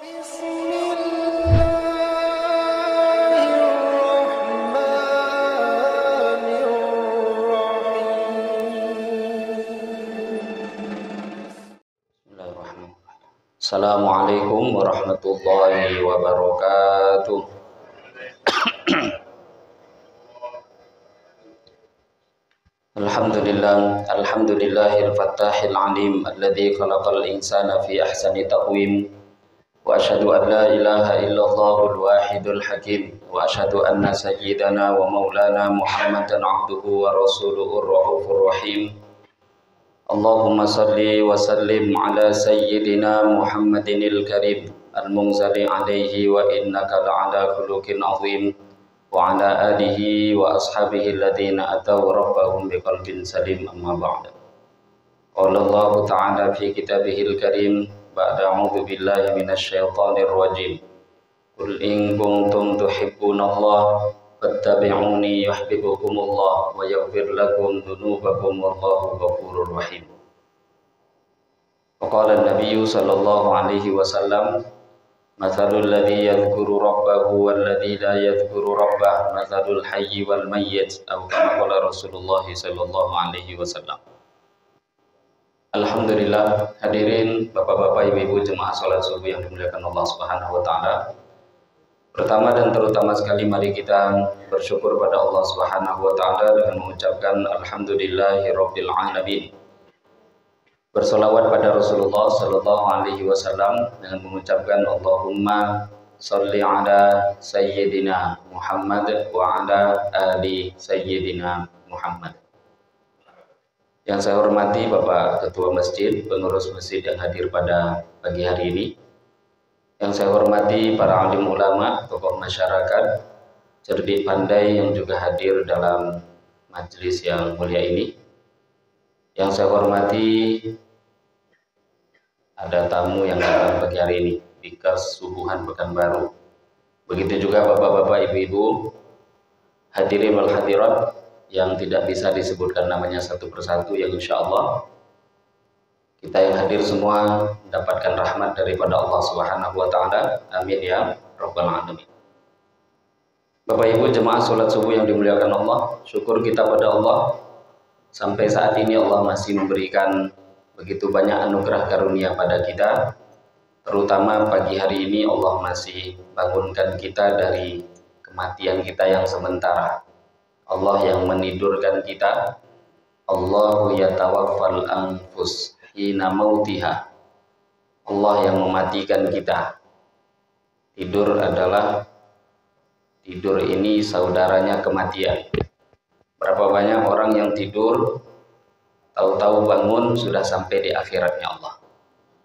Assalamualaikum warahmatullahi wabarakatuh. Alhamdulillahil fattahil alim alladzi khalaqal insana fi ahsani taqwim wa asyhadu an la ilaha illallahul wahidul hakim wa asyhadu anna sayyidana wa maulana Muhammadan abduhu wa rasuluhur raufur rahim. Allahumma salli wa sallim ala sayyidina Muhammadinil karim al-munzali alaihi wa innaka la'ala khuluqin azim wa ala alihi wa ashabihi alladhina ataw rabbahum biqalbin salim amma ba'da. Qala Allah ta'ala fi kitabihil karim ba'da a'udzu billahi minasy syaithanir rajim. Qul in kuntum tuhibbunallaha fattabi'uni yuhibbukumullah wa yaghfir lakum dhunubakum wallahu ghafurur rahim. Waqala an-nabiyyu sallallahu alaihi wasallam mathalul ladzi yadhkuru rabbahu wal ladzi la yadhkuru rabbah mathalul hayyi wal mayyit atau kama qala Rasulullah sallallahu alaihi wasallam. Alhamdulillah, hadirin bapak-bapak, ibu-ibu jemaah salat subuh yang dimuliakan Allah Subhanahu wa taala. Pertama dan terutama sekali mari kita bersyukur pada Allah Subhanahu wa taala dengan mengucapkan alhamdulillahirabbil alamin. Bersolawat pada Rasulullah sallallahu alaihi wasallam dengan mengucapkan Allahumma sholli ala sayyidina Muhammad wa ala ali sayyidina Muhammad. Yang saya hormati Bapak Ketua Masjid, pengurus masjid yang hadir pada pagi hari ini. Yang saya hormati para alim ulama, tokoh masyarakat, cerdik pandai yang juga hadir dalam majelis yang mulia ini. Yang saya hormati ada tamu yang datang pagi hari ini, Bikas Subuhan Pekanbaru. Begitu juga bapak-bapak, ibu-ibu, hadirin wal hadirat yang tidak bisa disebutkan namanya satu persatu, yang insya Allah kita yang hadir semua mendapatkan rahmat daripada Allah Subhanahu wa taala. Amin ya rabbal alamin. Bapak Ibu jemaah salat subuh yang dimuliakan Allah, syukur kita pada Allah sampai saat ini Allah masih memberikan begitu banyak anugerah karunia pada kita. Terutama pagi hari ini Allah masih bangunkan kita dari kematian kita yang sementara. Allah yang menidurkan kita. Allahu yatawaffal anfus hina mautiha. Allah yang mematikan kita. Tidur ini saudaranya kematian. Berapa banyak orang yang tidur tahu-tahu bangun sudah sampai di akhiratnya Allah.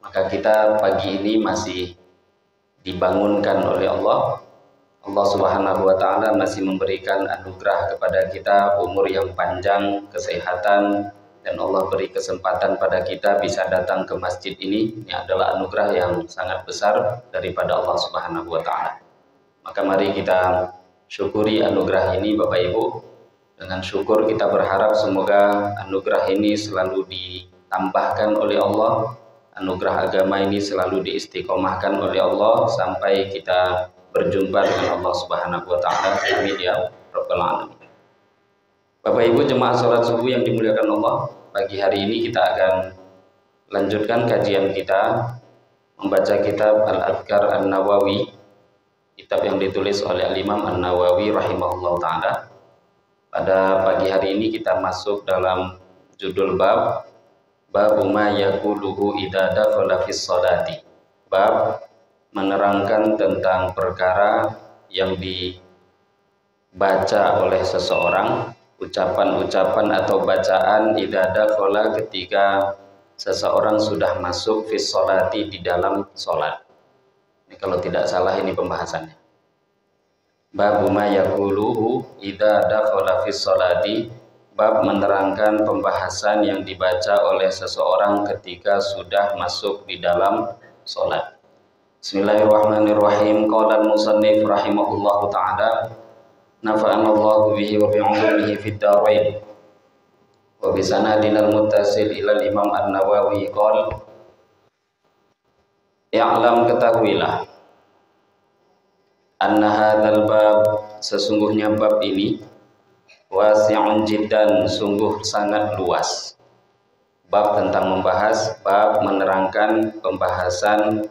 Maka kita pagi ini masih dibangunkan oleh Allah. Allah Subhanahu wa taala masih memberikan anugerah kepada kita umur yang panjang, kesehatan, dan Allah beri kesempatan pada kita bisa datang ke masjid ini. Ini adalah anugerah yang sangat besar daripada Allah Subhanahu wa taala. Maka mari kita syukuri anugerah ini Bapak Ibu. Dengan syukur kita berharap semoga anugerah ini selalu ditambahkan oleh Allah. Anugerah agama ini selalu diistiqomahkan oleh Allah sampai kita berjumpa dengan Allah Subhanahu wa taala. Amin ya rabbal alamin. Bapak Ibu jemaah salat subuh yang dimuliakan Allah, pagi hari ini kita akan lanjutkan kajian kita membaca kitab Al-Adhkar An-Nawawi, kitab yang ditulis oleh Al-Imam An-Nawawi rahimahullah ta'ala. Pada pagi hari ini kita masuk dalam judul bab ma yaquluhu idza dakhala fis sholati. Bab menerangkan tentang perkara yang dibaca oleh seseorang, ucapan-ucapan atau bacaan idza dakhala ketika seseorang sudah masuk fis sholati di dalam sholat. Ini kalau tidak salah ini pembahasannya. Bab ma yaquluhu idza dakhala fis sholati, bab menerangkan pembahasan yang dibaca oleh seseorang ketika sudah masuk di dalam sholat. Bismillahirrahmanirrahim. Qala al-musannif rahimahullahu ta'ala, nafa'anallahu bihi wa bi'ulumihi fid dharain. Wa bi sanadina al-muttasil ila al-Imam An-Nawawi qala, i'lam, ketahuilah, anna hadzal bab, sesungguhnya bab ini wasi'un jiddan, sungguh sangat luas. Bab tentang membahas, bab menerangkan pembahasan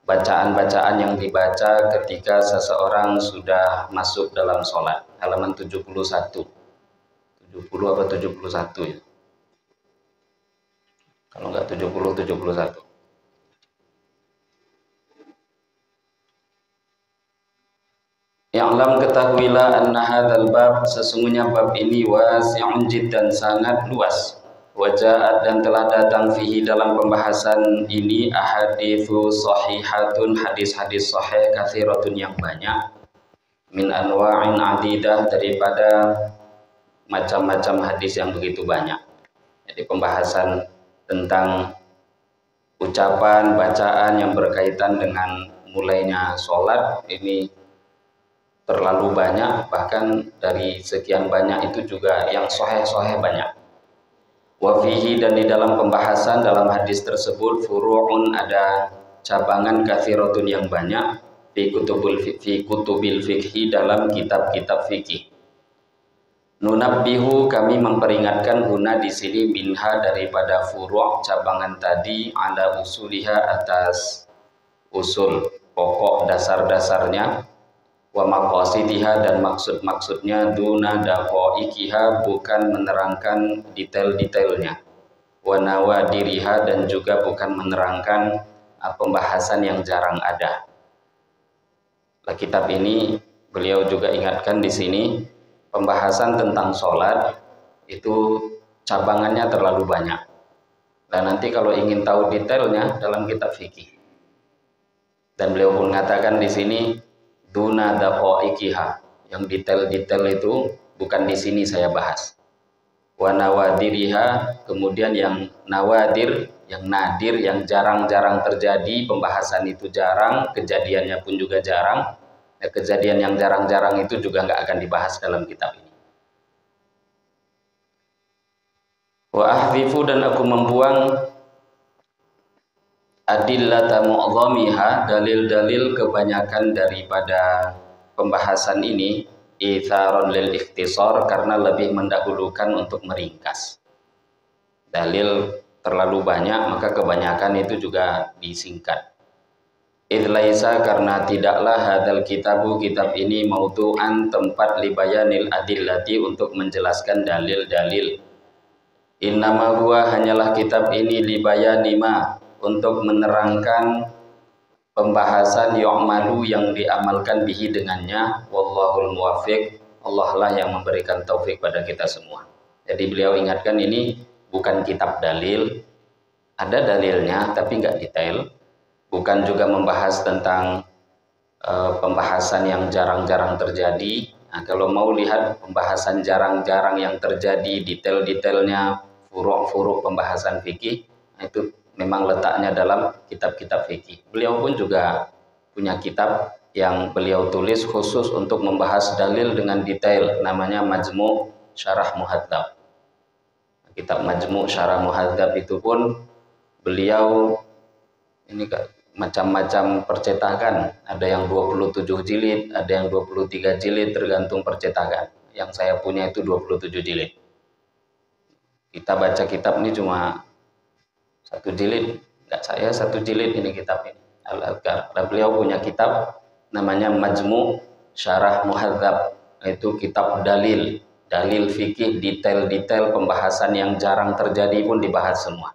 bacaan-bacaan yang dibaca ketika seseorang sudah masuk dalam sholat. Halaman 71. 70 apa 71 ya? Kalau enggak 70, 71. Ya'lam, ketahuilah, anna hadzal bab, sesungguhnya bab ini wasi'un jiddan, sangat luas. Waja'at, dan telah datang fihi, dalam pembahasan ini, ahaditsu sahihatun, hadis-hadis sahih, katsiratun, yang banyak, min anwa'in adidah, daripada macam-macam hadis yang begitu banyak. Jadi pembahasan tentang ucapan, bacaan yang berkaitan dengan mulainya sholat ini terlalu banyak, bahkan dari sekian banyak itu juga yang sahih-sahih banyak. Wa fihi, dan di dalam pembahasan dalam hadis tersebut, furu'un, ada cabangan, katsiratun, yang banyak, fi kutubil fikhi, dalam kitab-kitab fikih. Nunabbihu, kami memperingatkan, huna di sini, minha, daripada furu', cabangan tadi, ala usuliha, atas usul pokok dasar-dasarnya, wa maqasidiha, dan maksud-maksudnya, duna daqaiqiha, bukan menerangkan detail-detailnya, wa nawadiriha, dan juga bukan menerangkan pembahasan yang jarang ada. Kitab ini beliau juga ingatkan di sini, pembahasan tentang sholat itu cabangannya terlalu banyak, dan nanti kalau ingin tahu detailnya dalam kitab fikih. Dan beliau pun mengatakan di sini, duna daqaiqiha, yang detail-detail itu bukan di sini saya bahas. Wa nawadiriha, kemudian yang nawadir, yang nadir, yang jarang-jarang terjadi, pembahasan itu jarang, kejadiannya pun juga jarang. Kejadian yang jarang-jarang itu juga nggak akan dibahas dalam kitab ini. Wa ahdzifu, dan aku membuang, adillata mu'dhamiha, dalil-dalil kebanyakan daripada pembahasan ini, itharon lil ikhtisar, karena lebih mendahulukan untuk meringkas. Dalil terlalu banyak, maka kebanyakan itu juga disingkat. Idlaisa, karena tidaklah hadal kitabu, kitab ini, maudu'an, tempat libayanil adillati, untuk menjelaskan dalil-dalil. Innama huwa, hanyalah kitab ini, libayanima, untuk menerangkan pembahasan yu'malu, yang diamalkan bihi, dengannya. Wallahul muwaffiq, Allah lah yang memberikan taufik pada kita semua. Jadi beliau ingatkan, ini bukan kitab dalil, ada dalilnya tapi nggak detail. Bukan juga membahas tentang pembahasan yang jarang-jarang terjadi. Nah, kalau mau lihat pembahasan jarang-jarang yang terjadi, detail-detailnya, furu'-furu' pembahasan fikih, nah itu memang letaknya dalam kitab-kitab fikih. Beliau pun juga punya kitab yang beliau tulis khusus untuk membahas dalil dengan detail, namanya Majmu' Syarah Muhadzab. Kitab Majmu' Syarah Muhadzab itu pun beliau ini macam-macam percetakan, ada yang 27 jilid, ada yang 23 jilid, tergantung percetakan. Yang saya punya itu 27 jilid. Kita baca kitab ini cuma 1 jilid, enggak, saya 1 jilid ini kitab ini, Al-Adhkar. Dan beliau punya kitab namanya Majmu' Syarah Muhadzab, itu kitab dalil, dalil fikih, detail-detail pembahasan yang jarang terjadi pun dibahas semua.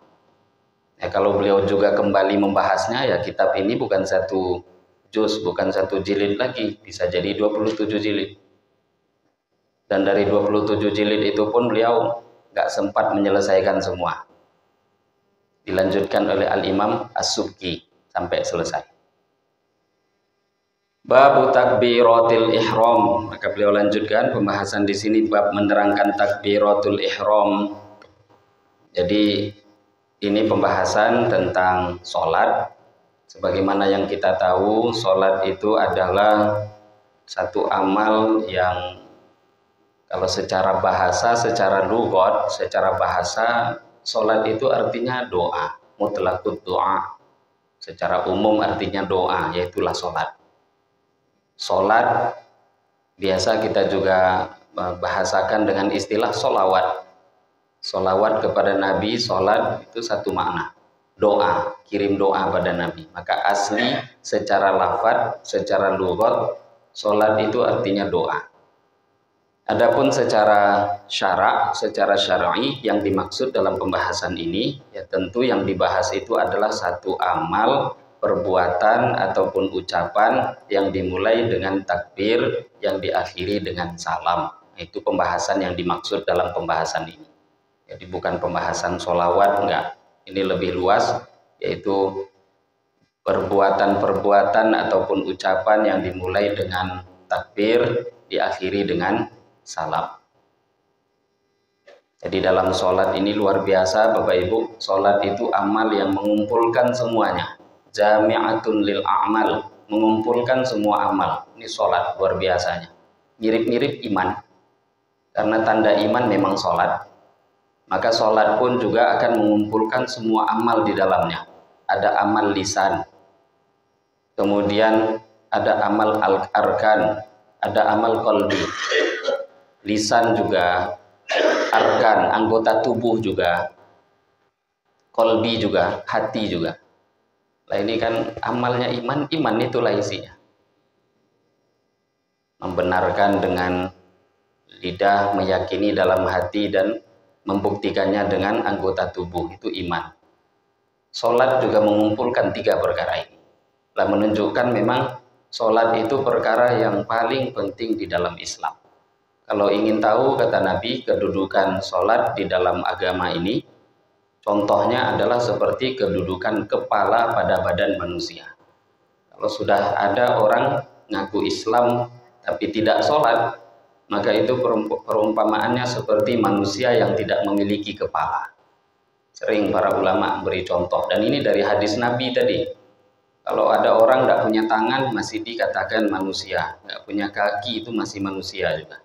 Ya, kalau beliau juga kembali membahasnya, ya kitab ini bukan 1 juz, bukan 1 jilid lagi, bisa jadi 27 jilid. Dan dari 27 jilid itu pun beliau nggak sempat menyelesaikan semua. Dilanjutkan oleh Al-Imam As-Subki sampai selesai. Bab takbiratul ihram, maka beliau lanjutkan pembahasan di sini bab menerangkan takbiratul ihram. Jadi ini pembahasan tentang sholat. Sebagaimana yang kita tahu, sholat itu adalah satu amal yang kalau secara bahasa, secara lughat, secara bahasa, sholat itu artinya doa, mutlaqud doa. Secara umum artinya doa, yaitulah sholat. Sholat biasa kita juga bahasakan dengan istilah sholawat. Sholawat kepada Nabi, sholat itu satu makna. Doa, kirim doa pada Nabi. Maka asli secara lafadz, secara lughat, sholat itu artinya doa. Adapun secara syara', secara syar'i yang dimaksud dalam pembahasan ini, ya tentu yang dibahas itu adalah satu amal, perbuatan ataupun ucapan yang dimulai dengan takbir, yang diakhiri dengan salam. Itu pembahasan yang dimaksud dalam pembahasan ini. Jadi bukan pembahasan sholawat, enggak. Ini lebih luas, yaitu perbuatan-perbuatan ataupun ucapan yang dimulai dengan takbir, diakhiri dengan salam. Jadi dalam sholat ini luar biasa Bapak Ibu, sholat itu amal yang mengumpulkan semuanya. Jami'atun lil a'mal, mengumpulkan semua amal. Ini sholat luar biasanya. Mirip-mirip iman, karena tanda iman memang sholat. Maka sholat pun juga akan mengumpulkan semua amal di dalamnya. Ada amal lisan, kemudian ada amal arkan, ada amal qalbi. Lisan juga, arkan, anggota tubuh juga, kolbi juga, hati juga. Nah ini kan amalnya iman, iman itulah isinya. Membenarkan dengan lidah, meyakini dalam hati, dan membuktikannya dengan anggota tubuh, itu iman. Sholat juga mengumpulkan tiga perkara ini. Lah menunjukkan memang sholat itu perkara yang paling penting di dalam Islam. Kalau ingin tahu, kata Nabi, kedudukan sholat di dalam agama ini, contohnya adalah seperti kedudukan kepala pada badan manusia. Kalau sudah ada orang ngaku Islam tapi tidak sholat, maka itu perumpamaannya seperti manusia yang tidak memiliki kepala. Sering para ulama beri contoh, dan ini dari hadis Nabi tadi. Kalau ada orang tidak punya tangan, masih dikatakan manusia. Nggak punya kaki, itu masih manusia juga.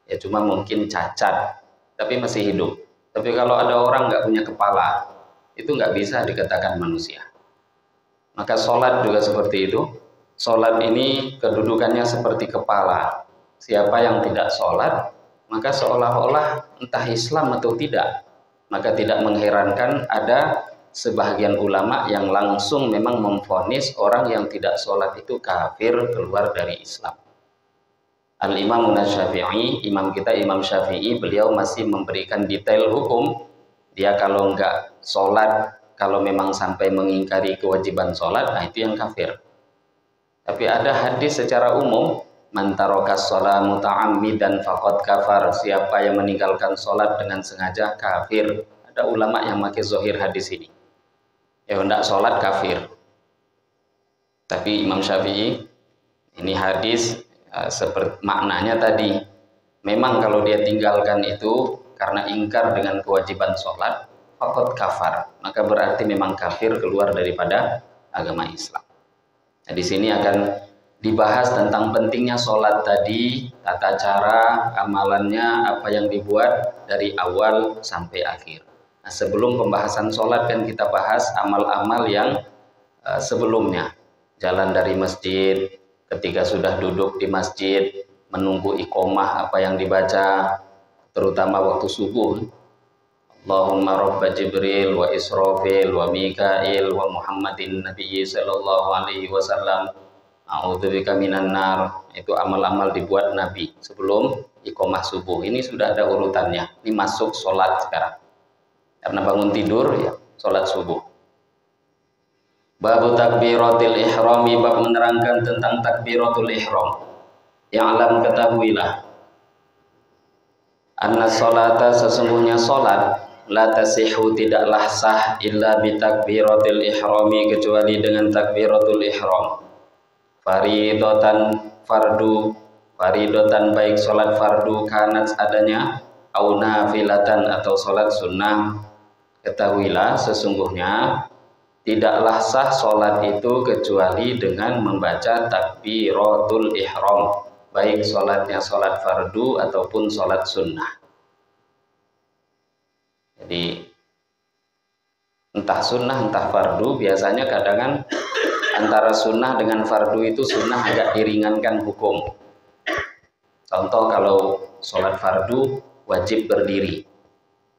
Ya cuma mungkin cacat, tapi masih hidup. Tapi kalau ada orang nggak punya kepala, itu nggak bisa dikatakan manusia. Maka sholat juga seperti itu. Sholat ini kedudukannya seperti kepala. Siapa yang tidak sholat, maka seolah-olah entah Islam atau tidak. Maka tidak mengherankan ada sebahagian ulama yang langsung memang memvonis orang yang tidak sholat itu kafir, keluar dari Islam. Al-Imam Syafi'i, imam kita Imam Syafi'i, beliau masih memberikan detail hukum. Dia kalau enggak sholat, kalau memang sampai mengingkari kewajiban sholat, nah itu yang kafir. Tapi ada hadis secara umum, man tarokas sholat muta'ammidan faqad kafar, siapa yang meninggalkan sholat dengan sengaja kafir. Ada ulama yang pakai zohir hadis ini, ya enggak sholat kafir. Tapi Imam Syafi'i, ini hadis seperti maknanya tadi, memang kalau dia tinggalkan itu karena ingkar dengan kewajiban sholat, faqad kafar, maka berarti memang kafir, keluar daripada agama Islam. Nah, di sini akan dibahas tentang pentingnya sholat tadi, tata cara, amalannya, apa yang dibuat dari awal sampai akhir. Nah, sebelum pembahasan sholat kan kita bahas amal-amal yang sebelumnya. Jalan dari masjid, ketika sudah duduk di masjid, menunggu iqomah apa yang dibaca, terutama waktu subuh. Allahumma rabba Jibril wa Israfil wa Mikail wa Muhammadin Nabiyyi sallallahu alaihi wasallam, a'udzubika minan nar. Itu amal-amal dibuat Nabi sebelum iqomah subuh. Ini sudah ada urutannya. Ini masuk sholat sekarang. Karena bangun tidur ya sholat subuh. Bab takbiratul ihrami, bab menerangkan tentang takbiratul ihram. Ya'lam, ketahuilah, anna sholata, sesungguhnya sholat, la tasihhu, tidaklah sah, illa bi takbiratul ihrami, kecuali dengan takbiratul ihram. Faridatan, fardu, faridatan baik sholat fardu, kanat adanya, au nafilatan atau sholat sunnah. Ketahuilah sesungguhnya tidaklah sah sholat itu kecuali dengan membaca takbiratul ihram, baik sholatnya sholat fardu ataupun sholat sunnah. Jadi entah sunnah entah fardu, biasanya kadang antara sunnah dengan fardu itu sunnah agak diringankan hukum. Contoh kalau sholat fardu wajib berdiri,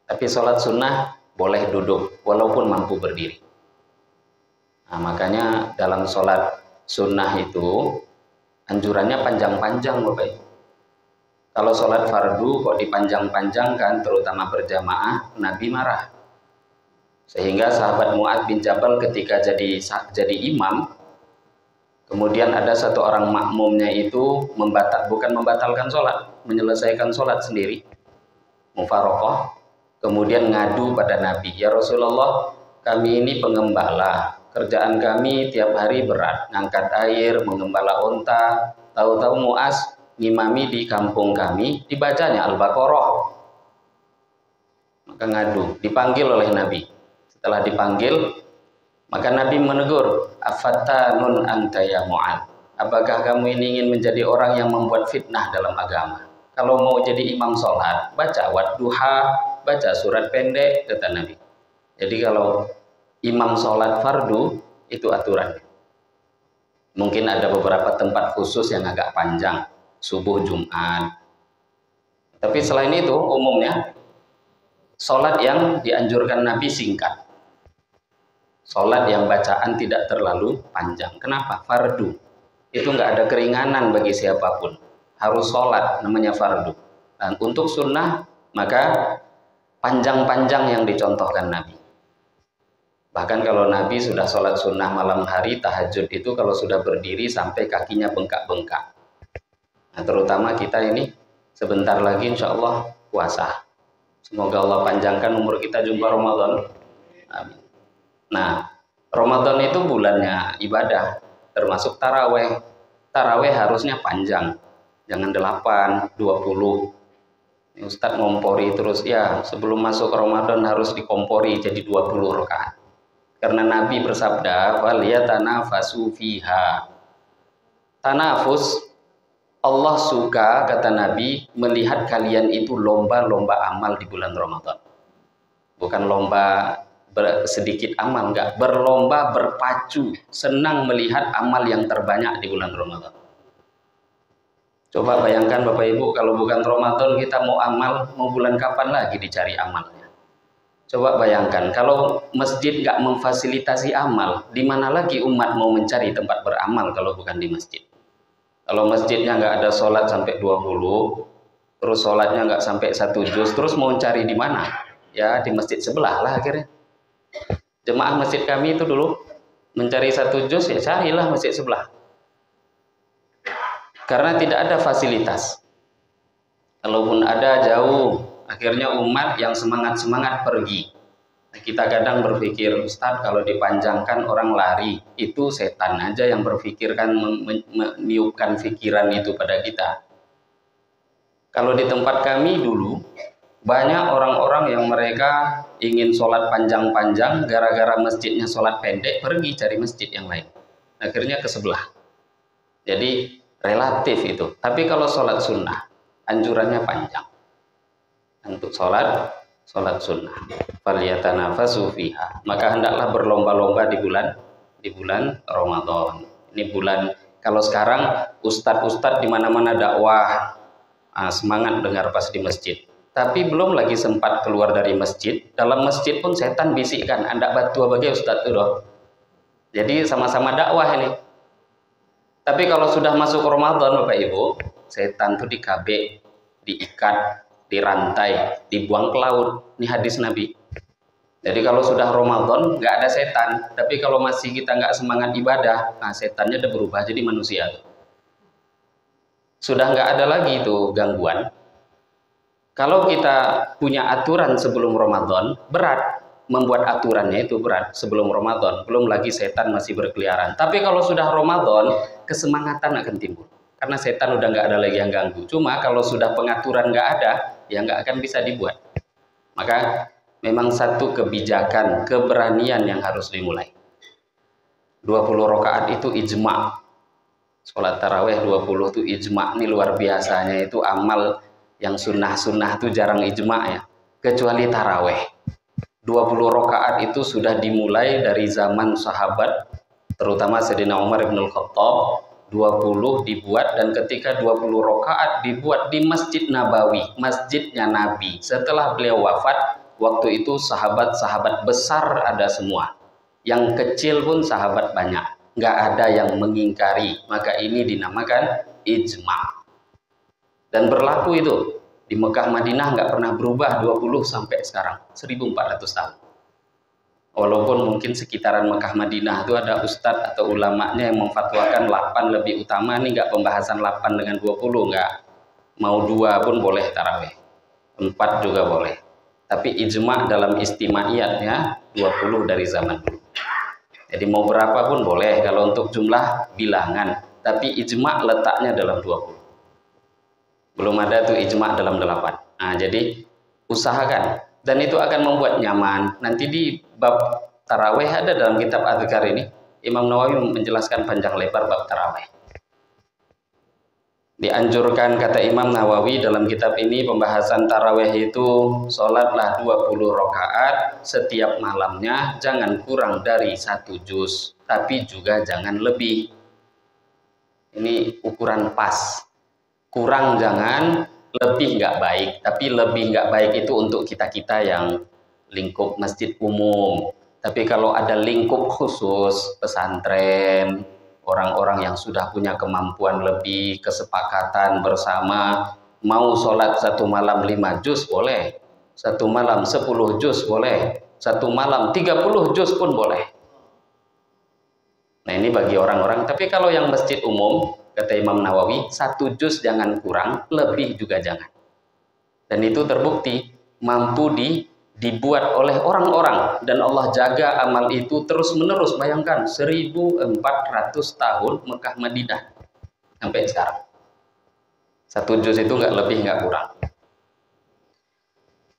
tapi sholat sunnah boleh duduk walaupun mampu berdiri. Nah, makanya dalam sholat sunnah itu anjurannya panjang-panjang Bapak Ibu. Kalau sholat fardu kok dipanjang-panjangkan, terutama berjamaah, Nabi marah. Sehingga sahabat Mu'adz bin Jabal ketika jadi imam, kemudian ada satu orang makmumnya itu bukan membatalkan sholat, menyelesaikan sholat sendiri, mufaroqah, kemudian ngadu pada Nabi, ya Rasulullah, kami ini pengembala, kerjaan kami tiap hari berat, ngangkat air, mengembala unta, tahu-tahu Mu'adz ngimami di kampung kami, dibacanya Al-Baqarah. Maka ngadu, dipanggil oleh Nabi. Setelah dipanggil, maka Nabi menegur, afattanun anta ya Mu'adz, apakah kamu ini ingin menjadi orang yang membuat fitnah dalam agama? Kalau mau jadi imam sholat, baca wadduha, baca surat pendek, kata Nabi. Jadi kalau imam sholat fardu, itu aturannya. Mungkin ada beberapa tempat khusus yang agak panjang, subuh Jumat. Tapi selain itu, umumnya sholat yang dianjurkan Nabi singkat. Sholat yang bacaan tidak terlalu panjang. Kenapa? Fardu. Itu nggak ada keringanan bagi siapapun. Harus sholat, namanya fardu. Dan untuk sunnah, maka panjang-panjang yang dicontohkan Nabi. Bahkan kalau Nabi sudah sholat sunnah malam hari, tahajud itu kalau sudah berdiri sampai kakinya bengkak-bengkak. Nah, terutama kita ini sebentar lagi insya Allah puasa. Semoga Allah panjangkan umur kita jumpa Ramadan. Amin. Nah, Ramadan itu bulannya ibadah, termasuk taraweh. Taraweh harusnya panjang, jangan 8, 20. Ini Ustadz ngompori terus, ya sebelum masuk Ramadan harus dikompori jadi 20 rakaat. Karena Nabi bersabda, "Waliyatanafasu fiha." Tanafus, Allah suka, kata Nabi, melihat kalian itu lomba-lomba amal di bulan Ramadan. Bukan lomba sedikit amal, enggak, berlomba, berpacu, senang melihat amal yang terbanyak di bulan Ramadan. Coba bayangkan Bapak Ibu, kalau bukan Ramadan kita mau amal, mau bulan kapan lagi dicari amalnya? Coba bayangkan, kalau masjid enggak memfasilitasi amal, di mana lagi umat mau mencari tempat beramal kalau bukan di masjid? Kalau masjidnya enggak ada sholat sampai 20, terus sholatnya enggak sampai 1 juz, terus mau cari di mana? Ya di masjid sebelah lah akhirnya. Jemaah masjid kami itu dulu mencari 1 juz, ya carilah masjid sebelah. Karena tidak ada fasilitas. Kalaupun ada jauh, akhirnya umat yang semangat-semangat pergi. Nah, kita kadang berpikir, Ustadz kalau dipanjangkan orang lari, itu setan aja yang berpikirkan, meniupkan pikiran itu pada kita. Kalau di tempat kami dulu, banyak orang-orang yang mereka ingin sholat panjang-panjang, gara-gara masjidnya sholat pendek, pergi cari masjid yang lain. Akhirnya ke sebelah. Jadi relatif itu. Tapi kalau sholat sunnah, anjurannya panjang. Untuk sholat sunnah. Faliyatanafasu fiha. Maka hendaklah berlomba-lomba di bulan Ramadan. Ini bulan, kalau sekarang ustadz-ustadz di mana-mana dakwah, semangat dengar pas di masjid. Tapi belum lagi sempat keluar dari masjid, dalam masjid pun setan bisikkan, Anda batu bagi Ustadz itu doh. Jadi sama-sama dakwah ini. Tapi kalau sudah masuk Ramadan Bapak Ibu, setan tuh dikabek, diikat, dirantai, dibuang ke laut. Ini hadis Nabi. Jadi kalau sudah Ramadan nggak ada setan, tapi kalau masih kita nggak semangat ibadah, nah setannya udah berubah jadi manusia tuh. Sudah nggak ada lagi itu gangguan. Kalau kita punya aturan sebelum Ramadan, berat. Membuat aturannya itu berat sebelum Ramadan. Belum lagi setan masih berkeliaran. Tapi kalau sudah Ramadan, kesemangatan akan timbul. Karena setan udah nggak ada lagi yang ganggu. Cuma kalau sudah pengaturan nggak ada, ya nggak akan bisa dibuat. Maka memang satu kebijakan, keberanian yang harus dimulai. 20 rakaat itu ijma'. Sholat taraweh 20 itu ijma'. Ini luar biasanya, itu amal yang sunnah-sunnah itu jarang ijma' ya, kecuali taraweh. 20 rakaat itu sudah dimulai dari zaman sahabat terutama Sayyidina Umar bin Khattab, 20 dibuat, dan ketika 20 rakaat dibuat di Masjid Nabawi, masjidnya Nabi. Setelah beliau wafat, waktu itu sahabat-sahabat besar ada semua. Yang kecil pun sahabat banyak. Nggak ada yang mengingkari. Maka ini dinamakan ijma'. Dan berlaku itu. Di Mekah Madinah nggak pernah berubah 20 sampai sekarang. 1400 tahun. Walaupun mungkin sekitaran Mekah Madinah itu ada ustadz atau ulamanya yang memfatwakan 8 lebih utama. Ini nggak pembahasan 8 dengan 20, nggak. Mau 2 pun boleh tarawih. 4 juga boleh. Tapi ijma' dalam istimaiyatnya 20 dari zaman dulu. Jadi mau berapa pun boleh kalau untuk jumlah bilangan. Tapi ijma' letaknya dalam 20. Belum ada tuh ijma' dalam 8. Nah, jadi usahakan. Dan itu akan membuat nyaman. Nanti di bab tarawih ada dalam kitab Adzkar ini. Imam Nawawi menjelaskan panjang lebar bab tarawih. Dianjurkan, kata Imam Nawawi dalam kitab ini, pembahasan tarawih itu sholatlah 20 rakaat setiap malamnya, jangan kurang dari 1 juz, tapi juga jangan lebih. Ini ukuran pas. Kurang jangan, lebih nggak baik. Tapi lebih nggak baik itu untuk kita-kita yang lingkup masjid umum. Tapi kalau ada lingkup khusus, pesantren, orang-orang yang sudah punya kemampuan lebih, kesepakatan bersama, mau sholat 1 malam 5 juz boleh, 1 malam 10 juz boleh, 1 malam 30 juz pun boleh. Nah ini bagi orang-orang. Tapi kalau yang masjid umum, kata Imam Nawawi, 1 juz jangan kurang, lebih juga jangan. Dan itu terbukti mampu dibuat oleh orang-orang, dan Allah jaga amal itu terus menerus. Bayangkan 1400 tahun Mekah Madinah sampai sekarang. 1 juz itu nggak lebih nggak kurang.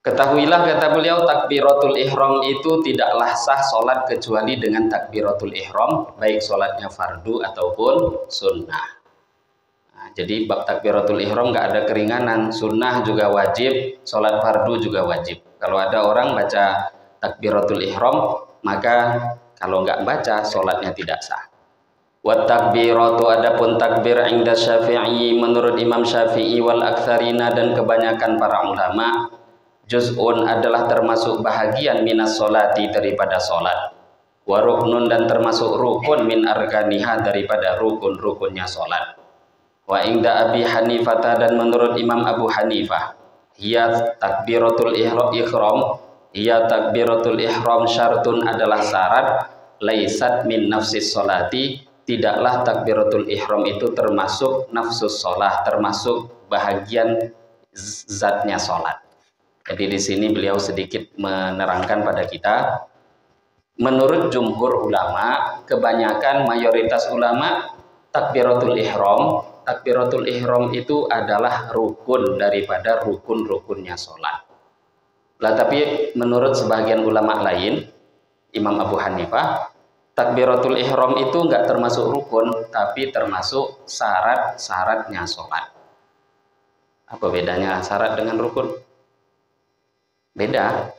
Ketahuilah, kata beliau, takbiratul ihram itu tidaklah sah sholat kecuali dengan takbiratul ihram, baik sholatnya fardu ataupun sunnah. Nah, jadi bab takbiratul ihram nggak ada keringanan, sunnah juga wajib, sholat fardu juga wajib. Kalau ada orang baca takbiratul ihram, maka kalau nggak baca, sholatnya tidak sah. Wa takbiratu, adapun takbir inda Syafi'i, menurut Imam Syafi'i wal aktsarina, dan kebanyakan para ulama, juz'un adalah termasuk bahagian minas sholati, daripada sholat. Wa ruknun, dan termasuk rukun min arkaniha, daripada rukun-rukunnya sholat. Wa inda Abi Hanifah, dan menurut Imam Abu Hanifah, hiya takbiratul ihram, hiya takbiratul ihram syartun, adalah syarat, laisat min nafsis sholati, tidaklah takbiratul ihram itu termasuk nafsus sholat, termasuk bahagian zatnya sholat. Jadi di sini beliau sedikit menerangkan pada kita, menurut jumhur ulama, kebanyakan mayoritas ulama, takbiratul ihram itu adalah rukun daripada rukun-rukunnya sholat. Lah tapi menurut sebagian ulama lain, Imam Abu Hanifah, takbiratul ihram itu nggak termasuk rukun, tapi termasuk syarat-syaratnya sholat. Apa bedanya syarat dengan rukun? Beda.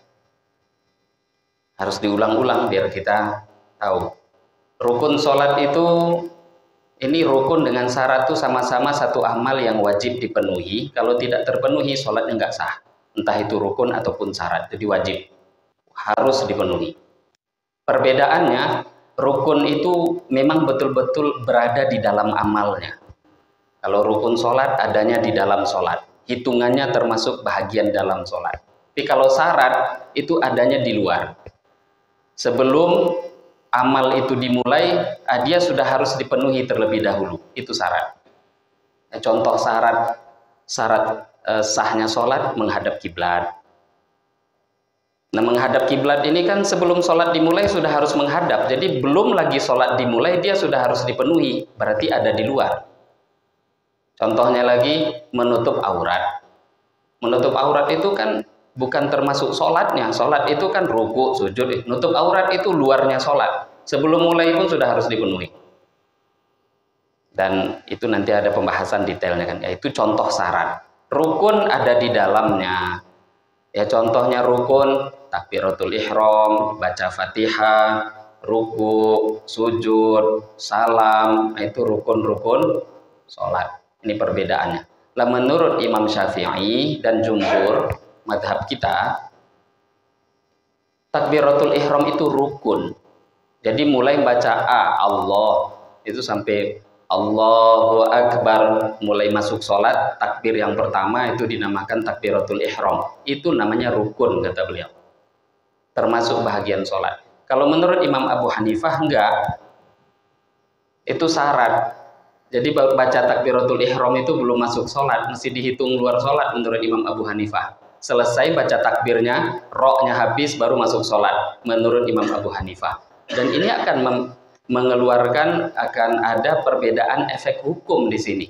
Harus diulang-ulang biar kita tahu. Rukun sholat itu, ini rukun dengan syarat itu sama-sama satu amal yang wajib dipenuhi. Kalau tidak terpenuhi, sholatnya nggak sah. Entah itu rukun ataupun syarat, jadi wajib. Harus dipenuhi. Perbedaannya, rukun itu memang betul-betul berada di dalam amalnya. Kalau rukun sholat adanya di dalam sholat. Hitungannya termasuk bahagian dalam sholat. Tapi kalau syarat itu adanya di luar. Sebelum amal itu dimulai, dia sudah harus dipenuhi terlebih dahulu. Itu syarat. Contoh syarat sahnya sholat, menghadap kiblat. Nah, menghadap kiblat ini kan sebelum sholat dimulai sudah harus menghadap. Jadi belum lagi sholat dimulai, dia sudah harus dipenuhi. Berarti ada di luar. Contohnya lagi, menutup aurat. Menutup aurat itu kan bukan termasuk sholatnya. Sholat itu kan ruku, sujud. Nutup aurat itu luarnya sholat. Sebelum mulai pun sudah harus dipenuhi. Dan itu nanti ada pembahasan detailnya kan. Yaitu contoh syarat. Rukun ada di dalamnya. Ya contohnya rukun, takbiratul ihram, baca Fatihah, ruku, sujud, salam, nah itu rukun-rukun sholat. Ini perbedaannya. Lah menurut Imam Syafi'i dan jumhur madhab kita, takbiratul ihram itu rukun. Jadi mulai baca Allah itu sampai Allahu Akbar, mulai masuk sholat, takbir yang pertama itu dinamakan takbiratul ihram. Itu namanya rukun, kata beliau. Termasuk bahagian sholat. Kalau menurut Imam Abu Hanifah enggak. Itu syarat. Jadi baca takbiratul ihram itu belum masuk sholat, mesti dihitung luar sholat menurut Imam Abu Hanifah. Selesai baca takbirnya, roknya habis baru masuk sholat menurut Imam Abu Hanifah. Dan ini akan mengeluarkan, akan ada perbedaan efek hukum di sini.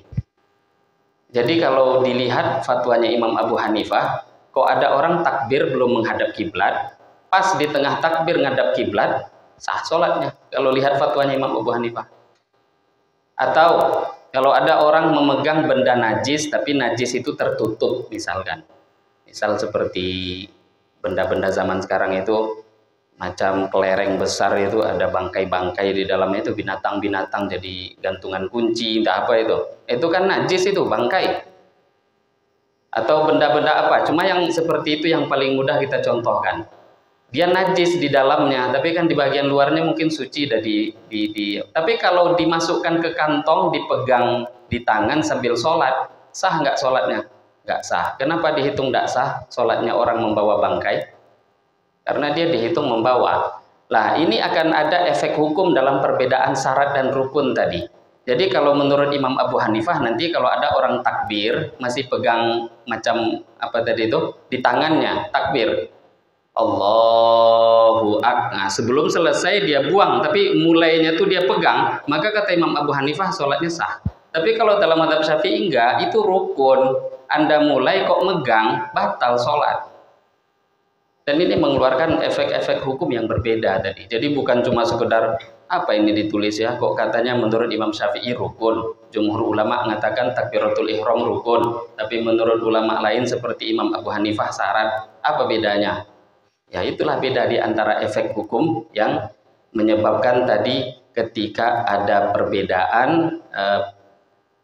Jadi kalau dilihat fatwanya Imam Abu Hanifah, kok ada orang takbir belum menghadap kiblat, pas di tengah takbir ngadap kiblat, sah sholatnya. Kalau lihat fatwanya Imam Abu Hanifah. Atau kalau ada orang memegang benda najis, tapi najis itu tertutup misalkan. Misal seperti benda-benda zaman sekarang itu, macam kelereng besar itu ada bangkai-bangkai di dalamnya, itu binatang-binatang jadi gantungan kunci, entah apa itu kan najis, itu bangkai atau benda-benda apa. Cuma yang seperti itu yang paling mudah kita contohkan, dia najis di dalamnya tapi kan di bagian luarnya mungkin suci. Tapi kalau dimasukkan ke kantong, dipegang di tangan sambil sholat, sah nggak sholatnya? Nggak sah. Kenapa dihitung nggak sah sholatnya orang membawa bangkai? Karena dia dihitung membawa. Nah, ini akan ada efek hukum dalam perbedaan syarat dan rukun tadi. Jadi kalau menurut Imam Abu Hanifah, nanti kalau ada orang takbir masih pegang macam apa tadi itu di tangannya, takbir Allahu Akbar. Nah, sebelum selesai dia buang, tapi mulainya tuh dia pegang, maka kata Imam Abu Hanifah sholatnya sah. Tapi kalau dalam mazhab Syafi'i enggak, itu rukun. Anda mulai kok megang, batal sholat. Dan ini mengeluarkan efek-efek hukum yang berbeda tadi. Jadi bukan cuma sekedar apa ini ditulis ya, kok katanya menurut Imam Syafi'i rukun. Jumhur ulama mengatakan takbiratul ihram rukun, tapi menurut ulama lain seperti Imam Abu Hanifah syarat. Apa bedanya? Ya itulah beda di antara efek hukum yang menyebabkan tadi ketika ada perbedaan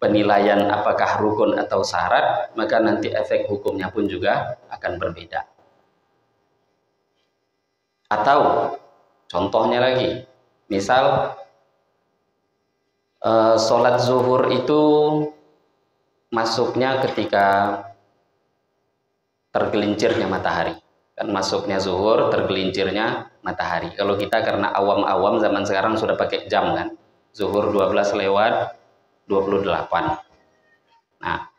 penilaian apakah rukun atau syarat, maka nanti efek hukumnya pun juga akan berbeda. Atau contohnya lagi, misal sholat zuhur itu masuknya ketika tergelincirnya matahari. Kan masuknya zuhur, tergelincirnya matahari. Kalau kita karena awam-awam zaman sekarang sudah pakai jam kan, zuhur 12 lewat 28. Nah,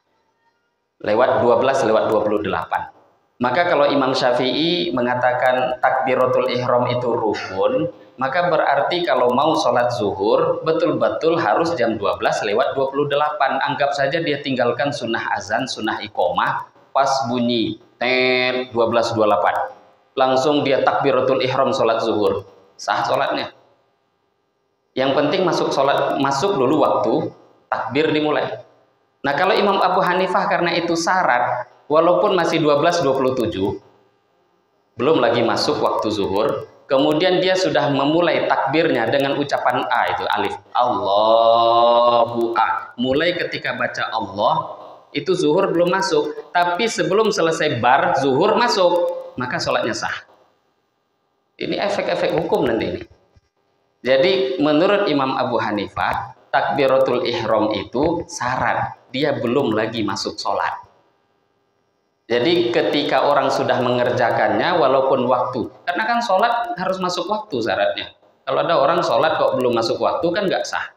lewat 12 lewat 28. Maka kalau Imam Syafi'i mengatakan takbiratul ihram itu rukun, maka berarti kalau mau sholat zuhur betul-betul harus jam 12 lewat 28. Anggap saja dia tinggalkan sunnah azan, sunnah iqomah, pas bunyi tet 12.28, langsung dia takbiratul ihram sholat zuhur, sah sholatnya. Yang penting masuk dulu waktu takbir dimulai. Nah kalau Imam Abu Hanifah karena itu syarat, walaupun masih 12.27, belum lagi masuk waktu zuhur, kemudian dia sudah memulai takbirnya dengan ucapan A, itu alif, Allahu A. Mulai ketika baca Allah, itu zuhur belum masuk, tapi sebelum selesai bar zuhur masuk, maka sholatnya sah. Ini efek-efek hukum nanti ini. Jadi menurut Imam Abu Hanifah, takbiratul ihram itu syarat, dia belum lagi masuk sholat. Jadi ketika orang sudah mengerjakannya walaupun waktu, karena kan sholat harus masuk waktu syaratnya. Kalau ada orang sholat kok belum masuk waktu kan nggak sah.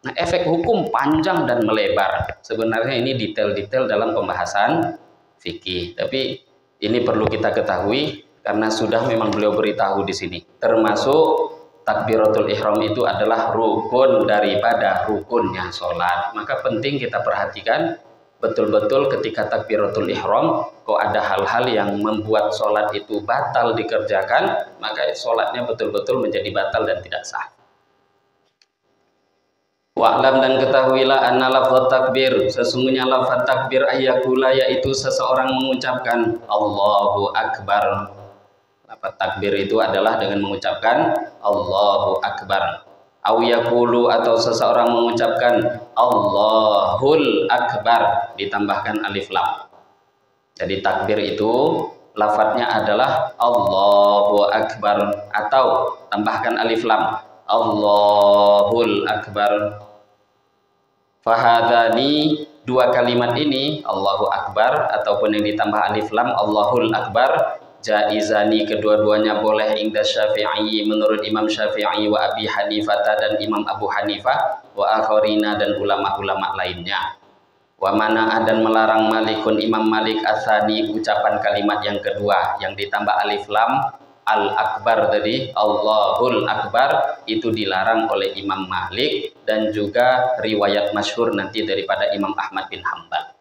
Nah efek hukum panjang dan melebar. Sebenarnya ini detail-detail dalam pembahasan fikih. Tapi ini perlu kita ketahui karena sudah memang beliau beritahu di sini. Termasuk takbiratul ihram itu adalah rukun daripada rukunnya sholat. Maka penting kita perhatikan betul-betul ketika takbiratul ihram kok ada hal-hal yang membuat sholat itu batal dikerjakan, maka sholatnya betul-betul menjadi batal dan tidak sah. Wa'lam, dan ketahuilah anna lafaz takbir, sesungguhnya lafaz takbir ayyakula, yaitu seseorang mengucapkan Allahu Akbar. Lafaz takbir itu adalah dengan mengucapkan Allahu Akbar. Au yaqulu, atau seseorang mengucapkan Allahul Akbar ditambahkan alif lam. Jadi takbir itu lafadznya adalah Allahu Akbar atau tambahkan alif lam Allahul Akbar. Fahadani, dua kalimat ini Allahu Akbar ataupun yang ditambah alif lam Allahul Akbar, jaizani, kedua-duanya boleh inda Syafi'i, menurut Imam Syafi'i, wa Abi Hanifah dan Imam Abu Hanifah, wa akharina, dan ulama-ulama lainnya. Wa mana'a, dan melarang Malikun, Imam Malik, asani, ucapan kalimat yang kedua yang ditambah alif lam al-akbar tadi, Allahul Akbar, itu dilarang oleh Imam Malik dan juga riwayat masyhur nanti daripada Imam Ahmad bin Hanbal.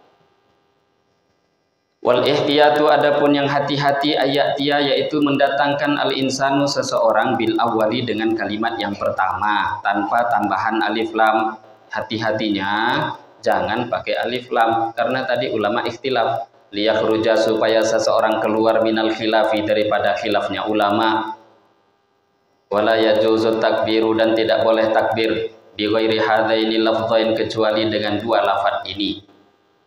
Wal ihtiyatu, adapun yang hati-hati, ayatia, yaitu mendatangkan al-insanu, seseorang, bil awwali, dengan kalimat yang pertama tanpa tambahan alif lam. Hati-hatinya jangan pakai alif lam, karena tadi ulama ikhtilaf. Liyakhruja, supaya seseorang keluar minal khilafi, daripada khilafnya ulama. Wala yajuzu takbiru, dan tidak boleh takbir bi ghairi hadaini lafdhain, kecuali dengan dua lafaz ini.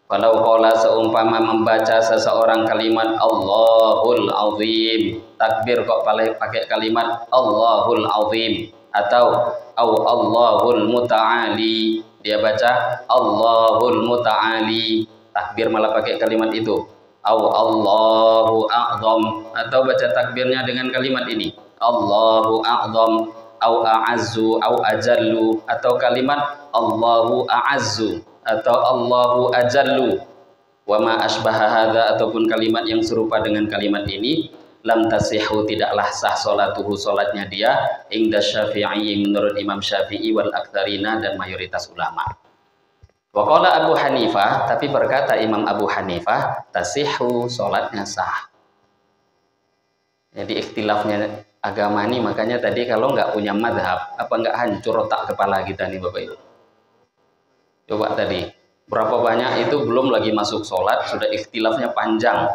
Walau qala, seumpama membaca seseorang kalimat Allahul Azim, takbir kok pakai kalimat Allahul Azim, atau Allahul Muta'ali, dia baca Allahul Muta'ali, takbir malah pakai kalimat itu, Allahu A'zam, atau baca takbirnya dengan kalimat ini Allahu A'zam, au A'azzu, au Ajallu, atau kalimat Allahu A'azzu atau Allahu Ajallu. Wa ma asbaha hadza, ataupun kalimat yang serupa dengan kalimat ini, lam tasihhu, tidaklah sah salatuhu, salatnya dia, inda Syafi'i, menurut Imam Syafi'i, wal aktsarina, dan mayoritas ulama. Wa qala Abu Hanifah, tapi berkata Imam Abu Hanifah, tasihhu, salatnya sah. Jadi ikhtilafnya agama ini, makanya tadi kalau nggak punya madhab, apa nggak hancur otak kepala kita nih Bapak Ibu? Coba tadi, berapa banyak itu belum lagi masuk sholat, sudah ikhtilafnya panjang.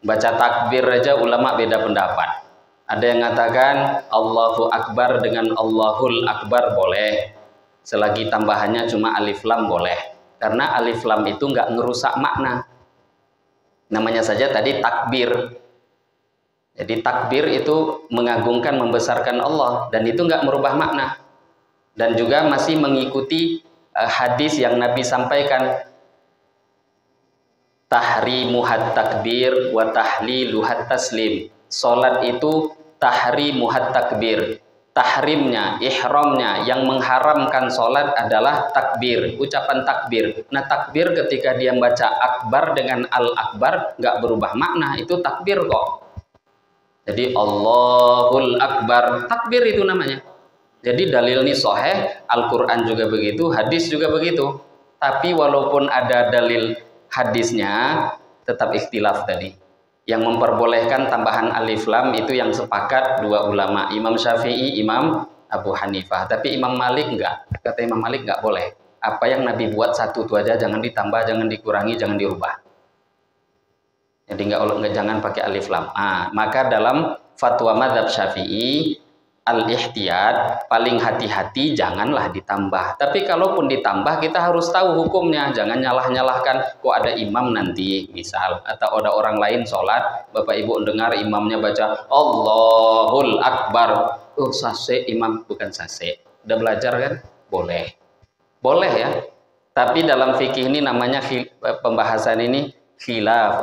Baca takbir aja ulama beda pendapat. Ada yang mengatakan Allahu Akbar dengan Allahul Akbar boleh, selagi tambahannya cuma alif lam boleh. Karena alif lam itu nggak ngerusak makna. Namanya saja tadi takbir. Jadi takbir itu mengagungkan, membesarkan Allah, dan itu nggak merubah makna. Dan juga masih mengikuti hadis yang Nabi sampaikan, tahrimuhat takbir wa tahliluhat taslim. Salat itu tahrimuhat takbir, tahrimnya, ihramnya, yang mengharamkan salat adalah takbir, ucapan takbir. Nah, takbir ketika dia baca akbar dengan al-akbar nggak berubah makna, itu takbir kok. Jadi Allahul Akbar, takbir itu namanya. Jadi dalil ini sahih, Al-Quran juga begitu, hadis juga begitu. Tapi walaupun ada dalil hadisnya, tetap ikhtilaf tadi. Yang memperbolehkan tambahan alif lam itu yang sepakat dua ulama, Imam Syafi'i, Imam Abu Hanifah. Tapi Imam Malik enggak, kata Imam Malik enggak boleh. Apa yang Nabi buat satu itu aja, jangan ditambah, jangan dikurangi, jangan dirubah. Jadi jangan pakai alif lam. Maka dalam fatwa mazhab Syafi'i, al-ihtiyat, paling hati-hati janganlah ditambah. Tapi kalaupun ditambah, kita harus tahu hukumnya. Jangan nyalah-nyalahkan, kok ada imam nanti misal, atau ada orang lain sholat, Bapak Ibu dengar imamnya baca Allahul Akbar, sase imam, bukan sase. Udah belajar kan? Boleh ya. Tapi dalam fikih ini namanya pembahasan ini khilaf,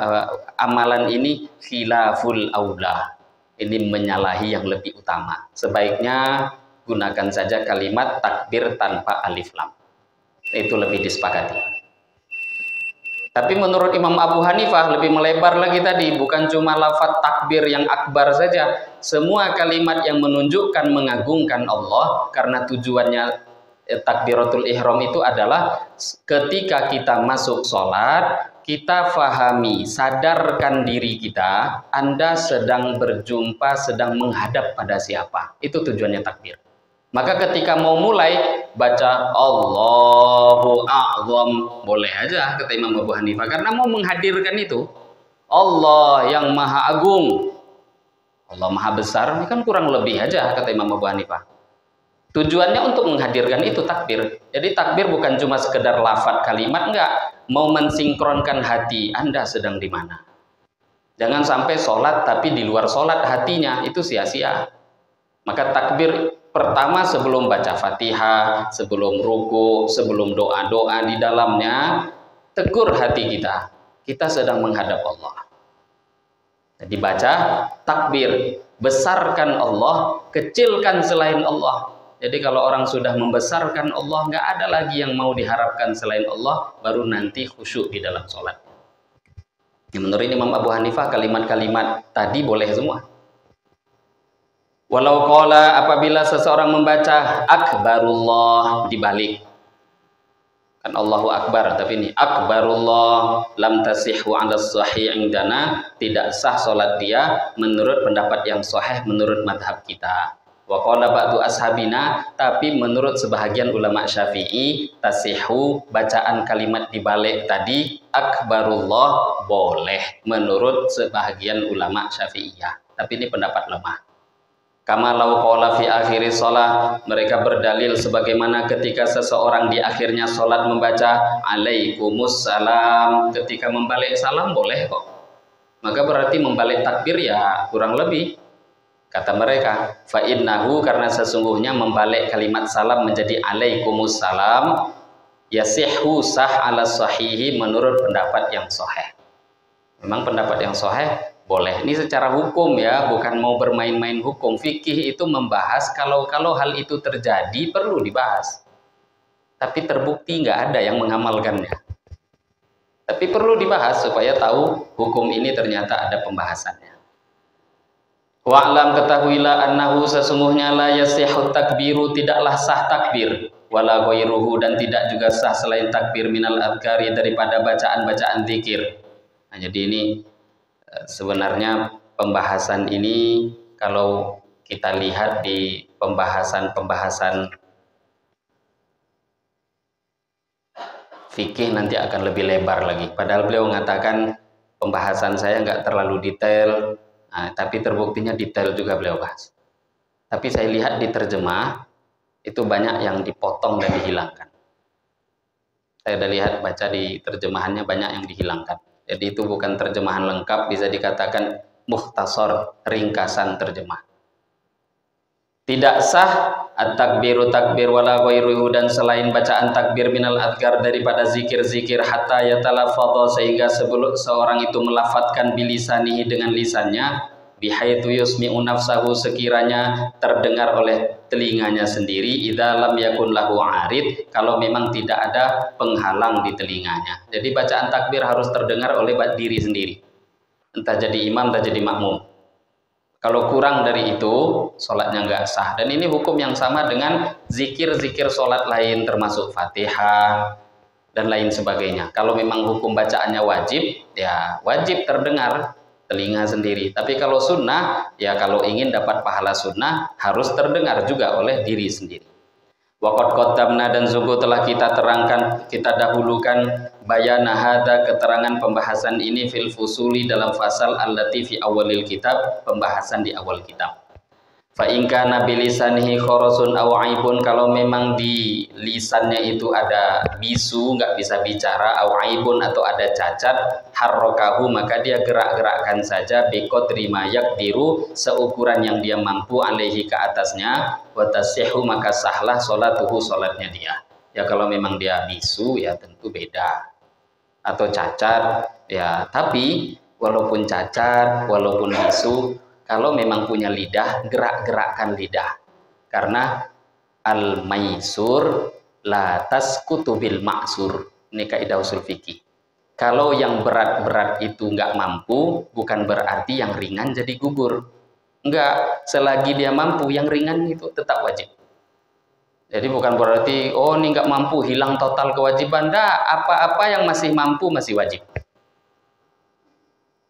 amalan ini khilaful aula. Ini menyalahi yang lebih utama. Sebaiknya gunakan saja kalimat takbir tanpa alif lam. Itu lebih disepakati. Tapi menurut Imam Abu Hanifah lebih melebar lagi tadi. Bukan cuma lafaz takbir yang akbar saja. Semua kalimat yang menunjukkan mengagungkan Allah. Karena tujuannya takbiratul ihram itu adalah ketika kita masuk sholat, kita fahami, sadarkan diri kita, Anda sedang berjumpa, sedang menghadap pada siapa. Itu tujuannya takbir. Maka ketika mau mulai, baca Allahu A'zam, boleh aja, kata Imam Abu Hanifah, karena mau menghadirkan itu. Allah yang Maha Agung. Allah Maha Besar, ini kan kurang lebih aja kata Imam Abu Hanifah. Tujuannya untuk menghadirkan itu takbir. Jadi takbir bukan cuma sekedar lafadz kalimat, enggak. Mau mensinkronkan hati Anda sedang di mana. Jangan sampai sholat tapi di luar sholat hatinya, itu sia-sia. Maka takbir pertama sebelum baca Fatihah, sebelum ruku, sebelum doa-doa di dalamnya, tegur hati kita. Kita sedang menghadap Allah. Jadi baca takbir, besarkan Allah, kecilkan selain Allah. Jadi kalau orang sudah membesarkan Allah, nggak ada lagi yang mau diharapkan selain Allah, baru nanti khusyuk di dalam sholat. Ya, menurut Imam Abu Hanifah kalimat-kalimat tadi boleh semua. Walau qala, apabila seseorang membaca akbarullah dibalik. Kan Allahu Akbar, tapi ini akbarullah lam tasihhu 'ala sahih indana, tidak sah sholat dia menurut pendapat yang sahih menurut madhab kita. Wa qala ba'du ashabina, tapi menurut sebahagian ulama Syafi'i tasihhu, bacaan kalimat dibalik tadi akbarullah boleh menurut sebahagian ulama Syafi'iyah, tapi ini pendapat lemah. Kama law qala fi akhiri shalah, mereka berdalil sebagaimana ketika seseorang di akhirnya salat membaca alaikumussalam, ketika membalik salam boleh kok. Maka berarti membalik takbir ya kurang lebih. Kata mereka, fa innahu, karena sesungguhnya membalik kalimat salam menjadi alaikumussalam yasihhu sah ala sahihi, menurut pendapat yang sahih. Memang pendapat yang sahih boleh. Ini secara hukum ya, bukan mau bermain-main hukum. Fikih itu membahas kalau hal itu terjadi perlu dibahas. Tapi terbukti nggak ada yang mengamalkannya. Tapi perlu dibahas supaya tahu hukum ini ternyata ada pembahasannya. Wa'lam, ketahuilah annahu, sesungguhnya la yasihhu takbiru, tidaklah sah takbir, wala ghairuhu, dan tidak juga sah selain takbir, minal adhkari, daripada bacaan-bacaan zikir. Nah, jadi ini sebenarnya pembahasan ini kalau kita lihat di pembahasan fikih nanti akan lebih lebar lagi. Padahal beliau mengatakan pembahasan saya nggak terlalu detail. Nah, tapi terbuktinya detail juga beliau bahas. Tapi saya lihat di terjemah itu banyak yang dipotong dan dihilangkan. Saya udah lihat baca di terjemahannya banyak yang dihilangkan. Jadi itu bukan terjemahan lengkap, bisa dikatakan mukhtasar, ringkasan terjemah. Tidak sah at-takbiru takbir wala ghairuhu, dan selain bacaan takbir minal adhkar, daripada zikir-zikir, hatta yatalafadha, sehingga sebelum seorang itu melafatkan bilisanihi, dengan lisannya, bihaitsu yusmi'u nafsahu, sekiranya terdengar oleh telinganya sendiri, idza lam yakun lahu 'arid, kalau memang tidak ada penghalang di telinganya. Jadi bacaan takbir harus terdengar oleh diri sendiri, entah jadi imam entah jadi makmum. Kalau kurang dari itu, sholatnya nggak sah. Dan ini hukum yang sama dengan zikir-zikir sholat lain, termasuk Fatihah dan lain sebagainya. Kalau memang hukum bacaannya wajib, ya wajib terdengar telinga sendiri. Tapi kalau sunnah, ya kalau ingin dapat pahala sunnah, harus terdengar juga oleh diri sendiri. Waqad qaddamna, dan sungguh telah kita terangkan, kita dahulukan bayana hada, keterangan pembahasan ini, fil fusuli, dalam fasal allati fi awalil kitab, pembahasan di awal kitab. Fa in kana bilisanihi kharasun aw aibun, kalau memang di lisannya itu ada bisu, nggak bisa bicara, aw aibun, atau ada cacat, harrokahu, maka dia gerak-gerakkan saja, biqadri ma yaqdiru, seukuran yang dia mampu, alaihi, ke atasnya, wa tasihhu, maka sahlah sholatuhu, sholatnya dia. Ya kalau memang dia bisu ya tentu beda, atau cacat ya, tapi walaupun cacat, walaupun bisu, kalau memang punya lidah, gerak-gerakkan lidah. Karena al-maisur la tasqutu bil ma'sur. Ini kaidah usul fikih. Kalau yang berat-berat itu nggak mampu, bukan berarti yang ringan jadi gugur. Enggak, selagi dia mampu, yang ringan itu tetap wajib. Jadi bukan berarti, oh ini nggak mampu, hilang total kewajiban. Enggak, apa-apa yang masih mampu masih wajib.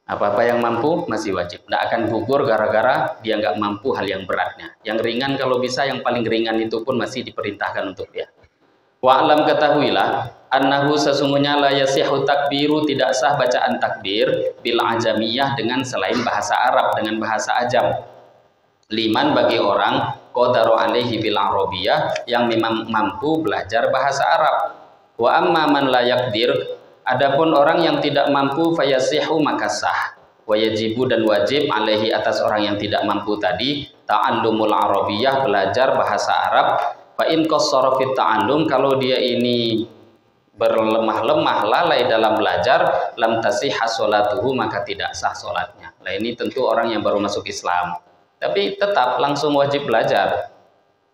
Apa-apa yang mampu masih wajib. Tidak akan gugur gara-gara dia nggak mampu hal yang beratnya. Yang ringan kalau bisa, yang paling ringan itu pun masih diperintahkan untuk dia. Wa'lam, ketahuilah, annahu, sesungguhnya la yasihhu takbiru, tidak sah bacaan takbir bil ajamiyah, dengan selain bahasa Arab, dengan bahasa ajam. Liman bagi orang qadaru alaihi bil arabiyah yang memang mampu belajar bahasa Arab. Wa amma man la yaqdir, adapun orang yang tidak mampu fayasihu maka sah. Wa yajibu dan wajib alaihi atas orang yang tidak mampu tadi ta'allumul arabiyah, belajar bahasa Arab. Fa in qassara fit ta'allum, kalau dia ini berlemah-lemah lalai dalam belajar, lam tasihha sholatuhu, maka tidak sah sholatnya. Nah ini tentu orang yang baru masuk Islam, tapi tetap langsung wajib belajar.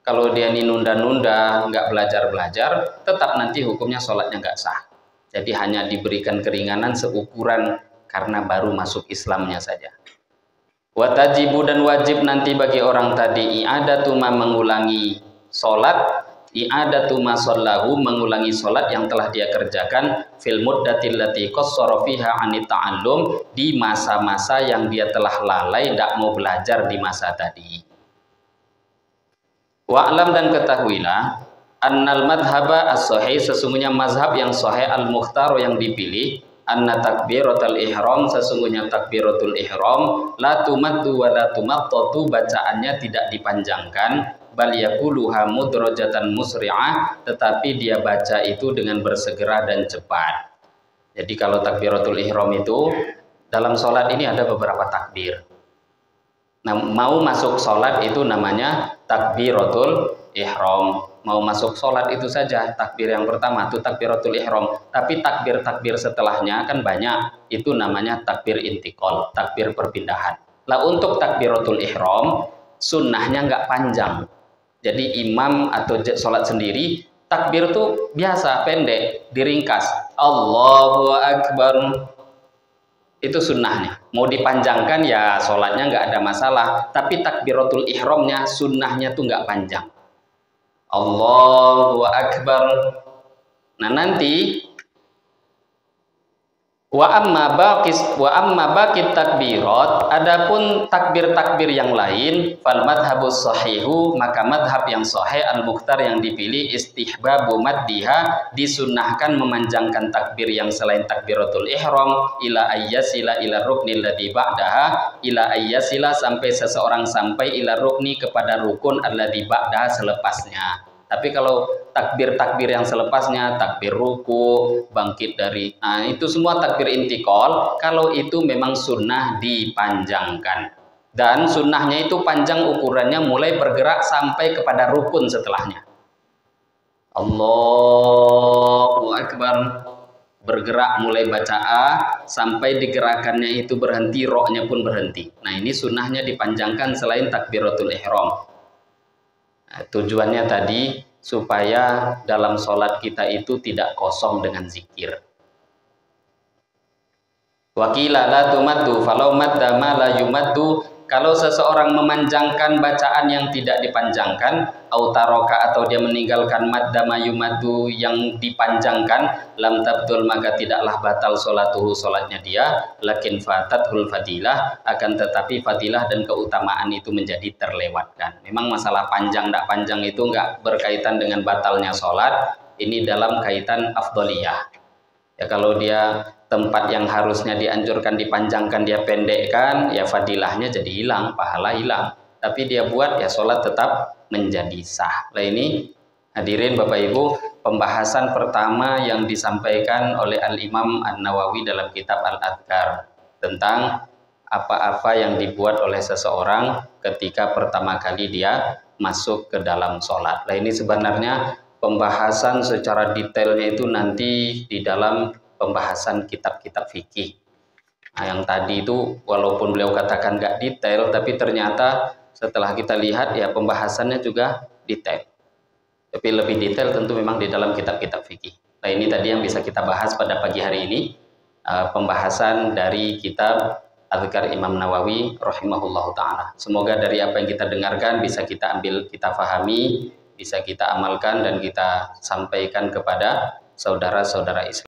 Kalau dia ini nunda-nunda, nggak belajar-belajar, tetap nanti hukumnya sholatnya nggak sah. Jadi hanya diberikan keringanan seukuran karena baru masuk Islamnya saja. Watajibu dan wajib nanti bagi orang tadi i'adatu ma, mengulangi sholat, i'adatu ma shollahu, mengulangi sholat yang telah dia kerjakan fil muddatil lati qassara fiha anit ta'allum, di masa-masa yang dia telah lalai tidak mau belajar di masa tadi. Wa'lam, dan ketahuilah annal madhaba as-sahih, sesungguhnya mazhab yang sahih al-mukhtar yang dipilih, anna takbiratul ihram, sesungguhnya takbiratul ihram la tumaddu wa la tumattatu, bacaannya tidak dipanjangkan, bal yaquluha mudrajatan musri'ah, tetapi dia baca itu dengan bersegera dan cepat. Jadi kalau takbiratul ihram itu dalam sholat ini ada beberapa takbir. Nah, mau masuk sholat itu namanya takbiratul ihram. Mau masuk sholat itu saja takbir yang pertama itu takbiratul ihram. Tapi takbir-takbir setelahnya kan banyak, itu namanya takbir intiqal, takbir perpindahan. Lah untuk takbiratul ihram sunnahnya nggak panjang. Jadi imam atau sholat sendiri takbir tuh biasa pendek, diringkas, Allahu Akbar, itu sunnahnya. Mau dipanjangkan ya sholatnya nggak ada masalah, tapi takbiratul ihramnya sunnahnya tuh nggak panjang, Allahu Akbar. Nah nanti wa amma baqit takbirat, adapun takbir-takbir yang lain, fal madhabus sahihu, maka madhab yang sahih al-mukhtar yang dipilih, istihbabu maddiha, disunnahkan memanjangkan takbir yang selain takbiratul ihram, ila ayyasila ila ruknil ladzi ba'daha, ila ayyasila, sampai seseorang sampai ila rukni, kepada rukun alladzi ba'daha, selepasnya. Tapi kalau takbir-takbir yang selepasnya, takbir ruku, bangkit dari, nah itu semua takbir intiqal, kalau itu memang sunnah dipanjangkan. Dan sunnahnya itu panjang ukurannya mulai bergerak sampai kepada rukun setelahnya. Allahu Akbar, bergerak mulai baca A sampai digerakannya itu berhenti, roknya pun berhenti. Nah ini sunnahnya dipanjangkan selain takbiratul ihram. Nah, tujuannya tadi supaya dalam sholat kita itu tidak kosong dengan zikir. Wakila la tumaddu falau madda ma la yumaddu, kalau seseorang memanjangkan bacaan yang tidak dipanjangkan, autaroka, atau dia meninggalkan madda ma yumaddu yang dipanjangkan, lam tabtul, maka tidaklah batal sholatuhu, sholatnya dia, lakin fatathul fadilah, akan tetapi fadilah dan keutamaan itu menjadi terlewatkan. Memang masalah panjang tidak panjang itu nggak berkaitan dengan batalnya sholat, ini dalam kaitan afdoliyah. Ya kalau dia tempat yang harusnya dianjurkan dipanjangkan dia pendekkan, ya fadilahnya jadi hilang, pahala hilang. Tapi dia buat, ya sholat tetap menjadi sah. Nah ini hadirin Bapak Ibu, pembahasan pertama yang disampaikan oleh Al-Imam An-Nawawi dalam kitab Al-Adhkar, tentang apa-apa yang dibuat oleh seseorang ketika pertama kali dia masuk ke dalam sholat. Nah ini sebenarnya pembahasan secara detailnya itu nanti di dalam pembahasan kitab-kitab fikih. Nah, yang tadi itu walaupun beliau katakan nggak detail, tapi ternyata setelah kita lihat ya pembahasannya juga detail. Tapi lebih detail tentu memang di dalam kitab-kitab fikih. Nah ini tadi yang bisa kita bahas pada pagi hari ini, pembahasan dari kitab Adhkar Imam Nawawi rahimahullahu ta'ala. Semoga dari apa yang kita dengarkan bisa kita ambil, kita fahami, bisa kita amalkan dan kita sampaikan kepada saudara-saudara Islam.